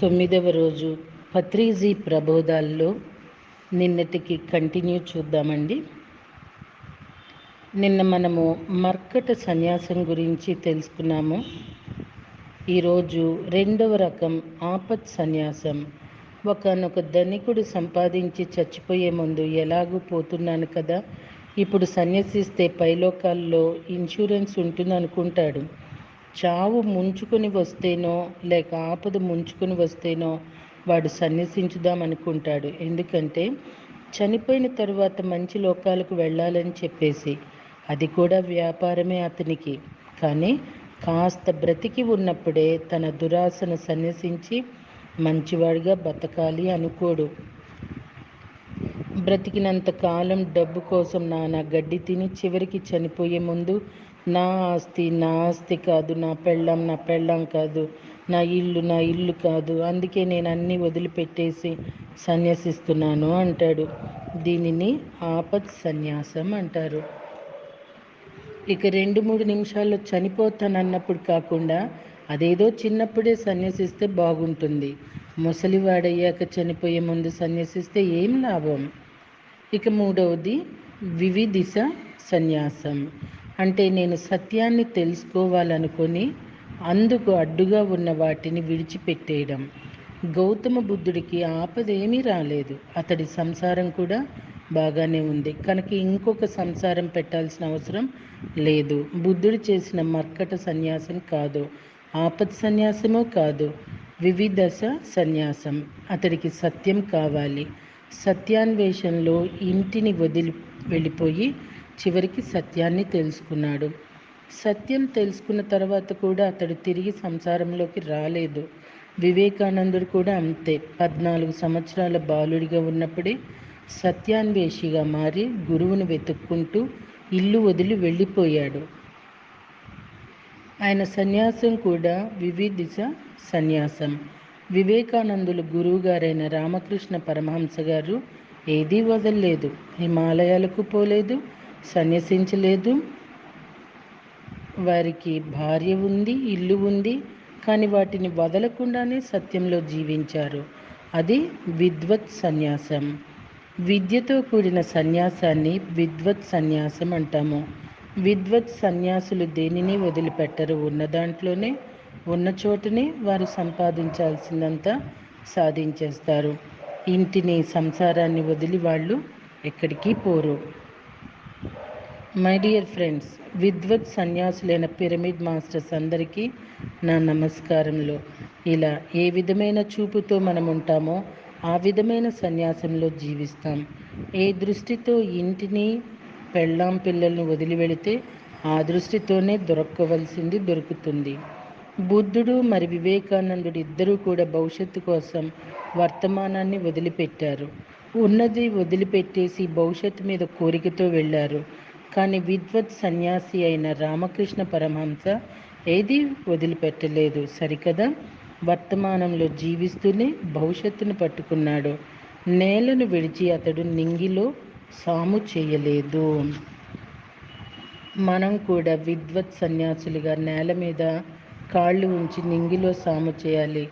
9వ రోజు పత్రిజీ ప్రబోధాల్లో నిన్నటికి కంటిన్యూ చూద్దామండి. నిన్న మనము మర్కట సన్యాసం గురించి తెలుసుకున్నాము. ఈరోజు రెండవ రకం ఆపత్ సన్యాసం. ఒకానొక ధనికుడు సంపాదించి చచ్చిపోయే ముందు ఎలాగూ పోతున్నాను కదా, ఇప్పుడు సన్యసిస్తే పైలోకాల్లో ఇన్సూరెన్స్ ఉంటుందనుకుంటాడు. చావు ముంచుకొని వస్తేనో లేక ఆపద ముంచుకొని వస్తేనో వాడు సన్యసించుదామనుకుంటాడు. ఎందుకంటే చనిపోయిన తరువాత మంచి లోకాలకు వెళ్ళాలని చెప్పేసి. అది కూడా వ్యాపారమే అతనికి. కానీ కాస్త బ్రతికి ఉన్నప్పుడే తన దురాశను సన్యసించి మంచివాడిగా బతకాలి అనుకోడు. బ్రతికినంత కాలం డబ్బు కోసం నానా గడ్డి తిని చివరికి చనిపోయే ముందు నా ఆస్తి కాదు, నా పెళ్ళాం కాదు, నా ఇల్లు కాదు, అందుకే నేను అన్నీ వదిలిపెట్టేసి సన్యసిస్తున్నాను అంటాడు. దీనిని ఆపత్ సన్యాసం అంటారు. ఇక 2-3 నిమిషాల్లో చనిపోతానన్నప్పుడు కాకుండా అదేదో చిన్నప్పుడే సన్యసిస్తే బాగుంటుంది. ముసలివాడయ్యాక చనిపోయే ముందు సన్యసిస్తే ఏం లాభం? ఇక 3వది వివిదిశ సన్యాసం. అంటే నేను సత్యాన్ని తెలుసుకోవాలనుకొని అందుకు అడ్డుగా ఉన్న వాటిని విడిచిపెట్టేయడం. గౌతమ బుద్ధుడికి ఆపదేమీ రాలేదు. అతడి సంసారం కూడా బాగానే ఉంది కనుక ఇంకొక సంసారం పెట్టాల్సిన అవసరం లేదు. బుద్ధుడు చేసిన మర్కట సన్యాసం కాదు, ఆపత్ సన్యాసమో కాదు, వివిదశ సన్యాసం. అతడికి సత్యం కావాలి. సత్యాన్వేషణలో ఇంటిని వదిలి వెళ్ళిపోయి చివరికి సత్యాన్ని తెలుసుకున్నాడు. సత్యం తెలుసుకున్న తర్వాత కూడా అతడు తిరిగి సంసారంలోకి రాలేదు. వివేకానందుడు కూడా అంతే. 14 సంవత్సరాల బాలుడిగా ఉన్నప్పుడే సత్యాన్వేషిగా మారి గురువును వెతుక్కుంటూ ఇల్లు వదిలి వెళ్ళిపోయాడు. ఆయన సన్యాసం కూడా వివిదిశ సన్యాసం. వివేకానందులు గురువుగారైన రామకృష్ణ పరమహంస గారు ఏదీ వదలలేదు. హిమాలయాలకు పోలేదు, సన్యసించలేదు. వారికి భార్య ఉంది, ఇల్లు ఉంది, కానీ వాటిని వదలకుండానే సత్యంలో జీవించారు. అది విద్వత్ సన్యాసం. విద్యతో కూడిన సన్యాసాన్ని విద్వత్ సన్యాసం అంటాము. విద్వత్ సన్యాసులు దేనిని వదిలిపెట్టరు. ఉన్న దాంట్లోనే, ఉన్న చోటనే వారు సంపాదించాల్సిందంతా సాధించేస్తారు. ఇంటిని, సంసారాన్ని వదిలి వాళ్ళు ఎక్కడికి పోరు. మై డియర్ ఫ్రెండ్స్, విద్వత్ సన్యాసులైన పిరమిడ్ మాస్టర్స్ అందరికీ నా నమస్కారములు. ఇలా ఏ విధమైన చూపుతో మనం ఉంటామో ఆ విధమైన సన్యాసంలో జీవిస్తాం. ఏ దృష్టితో ఇంటిని, పెళ్ళాం పిల్లల్ని వదిలి వెళితే ఆ దృష్టితోనే దొరకవలసింది దొరుకుతుంది. బుద్ధుడు మరి వివేకానందుడు ఇద్దరూ కూడా భవిష్యత్తు కోసం వర్తమానాన్ని వదిలిపెట్టారు. ఉన్నది వదిలిపెట్టేసి భవిష్యత్తు మీద కోరికతో వెళ్ళారు. కానీ విద్వత్ సన్యాసి అయిన రామకృష్ణ పరమహంస ఏదీ వదిలిపెట్టలేదు. సరికదా? వర్తమానంలో జీవిస్తూనే భవిష్యత్తును పట్టుకున్నాడు. నేలను విడిచి అతడు నింగిలో సాము చేయలేదు. మనం కూడా విద్వత్ సన్యాసులుగా నేల మీద కాళ్ళు ఉంచి నింగిలో సాము చేయాలి.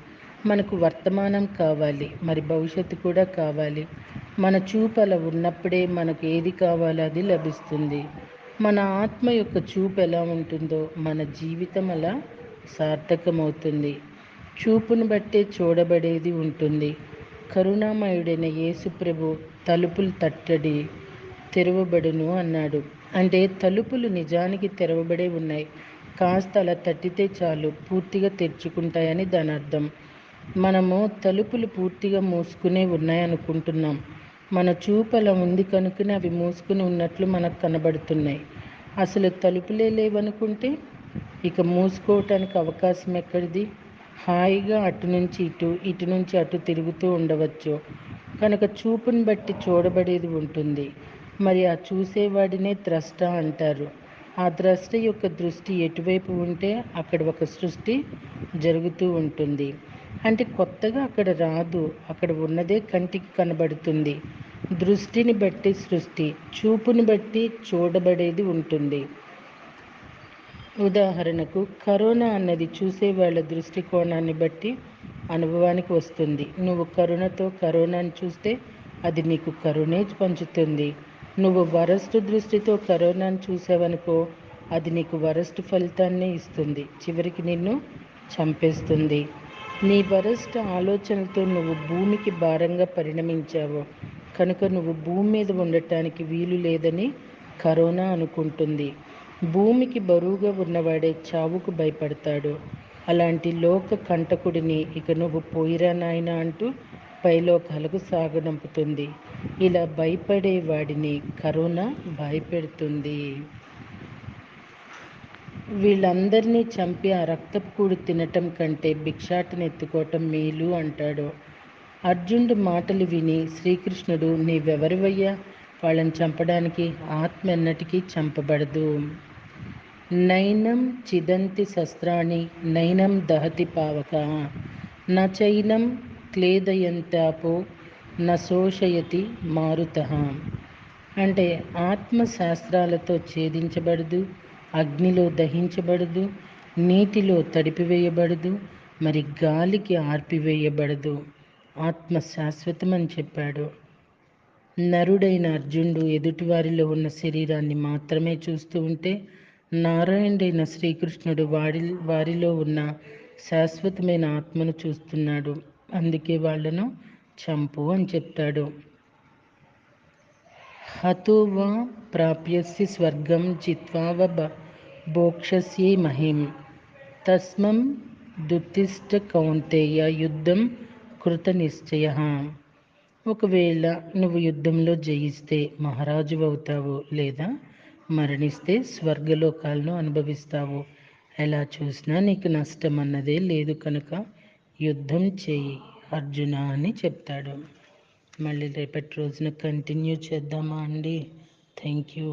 మనకు వర్తమానం కావాలి, మరి భవిష్యత్తు కూడా కావాలి. మన చూపు అలా ఉన్నప్పుడే మనకు ఏది కావాలో అది లభిస్తుంది. మన ఆత్మ యొక్క చూపు ఎలా ఉంటుందో మన జీవితం అలా సార్థకమవుతుంది. చూపును బట్టే చూడబడేది ఉంటుంది. కరుణామయుడైన యేసుప్రభు తలుపులు తట్టడి తెరవబడును అన్నాడు. అంటే తలుపులు నిజానికి తెరవబడే ఉన్నాయి. కాస్త అలా తట్టితే చాలు పూర్తిగా తెరుచుకుంటాయని దాని అర్థం. మనము తలుపులు పూర్తిగా మూసుకునే ఉన్నాయనుకుంటున్నాం. మన చూపు అలా ఉంది కనుకనే అవి మూసుకుని ఉన్నట్లు మనకు కనబడుతున్నాయి. అసలు తలుపులే లేవనుకుంటే ఇక మూసుకోవటానికి అవకాశం ఎక్కడిది? హాయిగా అటు నుంచి ఇటు, ఇటు నుంచి అటు తిరుగుతూ ఉండవచ్చు. కనుక చూపుని బట్టి చూడబడేది ఉంటుంది. మరి ఆ చూసేవాడినే ద్రష్ట అంటారు. ఆ ద్రష్ట యొక్క దృష్టి ఎటువైపు ఉంటే అక్కడ ఒక సృష్టి జరుగుతూ ఉంటుంది. అంటే కొత్తగా అక్కడ రాదు, అక్కడ ఉన్నదే కంటికి కనబడుతుంది. దృష్టిని బట్టి సృష్టి, చూపుని బట్టి చూడబడేది ఉంటుంది. ఉదాహరణకు కరోనా అన్నది చూసే వాళ్ళ దృష్టికోణాన్ని బట్టి అనుభవానికి వస్తుంది. నువ్వు కరుణతో కరోనాను చూస్తే అది నీకు కరుణే పంచుతుంది. నువ్వు వరస్ట్ దృష్టితో కరోనాను చూసావనుకో, అది నీకు వరస్ట్ ఫలితాన్నే ఇస్తుంది. చివరికి నిన్ను చంపేస్తుంది. నీ వరస్ట్ ఆలోచనలతో నువ్వు భూమికి భారంగా పరిణమించావు కనుక నువ్వు భూమి మీద ఉండటానికి వీలు లేదని కరోనా అనుకుంటుంది. భూమికి బరువుగా ఉన్నవాడే చావుకు భయపడతాడు. అలాంటి లోక కంటకుడిని ఇక నువ్వు పోయిరా నాయనా అంటూ పైలోకాలకు సాగనంపుతుంది. ఇలా భయపడే వాడిని కరోనా భయపెడుతుంది. వీళ్ళందరినీ చంపి ఆ రక్తపు కూడు తినటం కంటే భిక్షాటన ఎత్తుకోవటం మేలు అంటాడు. అర్జునుడి మాటలు విని శ్రీకృష్ణుడు, నీవెవరివయ్యా వాళ్ళని చంపడానికి? ఆత్మ ఎన్నటికీ చంపబడదు. నైనం చిదంతి శస్త్రాణి నైనం దహతి పావక నచైనం క్లేదయంతాపో నశోషయతి మారుత. అంటే ఆత్మ శాస్త్రాలతో ఛేదించబడదు, అగ్నిలో దహించబడదు, నీటిలో తడిపివేయబడదు, మరి గాలికి ఆర్పివేయబడదు. ఆత్మ శాశ్వతమని చెప్పాడు. నరుడైన అర్జునుడు ఎదుటివారిలో ఉన్న శరీరాన్ని మాత్రమే చూస్తూ ఉంటే, నారాయణుడైన శ్రీకృష్ణుడు వారిలో ఉన్న శాశ్వతమైన ఆత్మను చూస్తున్నాడు. అందుకే వాళ్లను చంపు అని చెప్తాడు. హతో వా ప్రాప్యసి స్వర్గం జిత్వా భోక్షస్యై మహిం తస్మం దుత్తిష్ట కౌంతేయ యుద్ధం కృత నిశ్చయ. ఒకవేళ నువ్వు యుద్ధంలో జయిస్తే మహారాజు అవుతావు, లేదా మరణిస్తే స్వర్గలోకాలను అనుభవిస్తావు. ఎలా చూసినా నీకు నష్టం అన్నదే లేదు కనుక యుద్ధం చేయి అర్జున అని చెప్తాడు. మళ్ళీ రేపటి రోజున కంటిన్యూ చేద్దామా అండి? Thank you.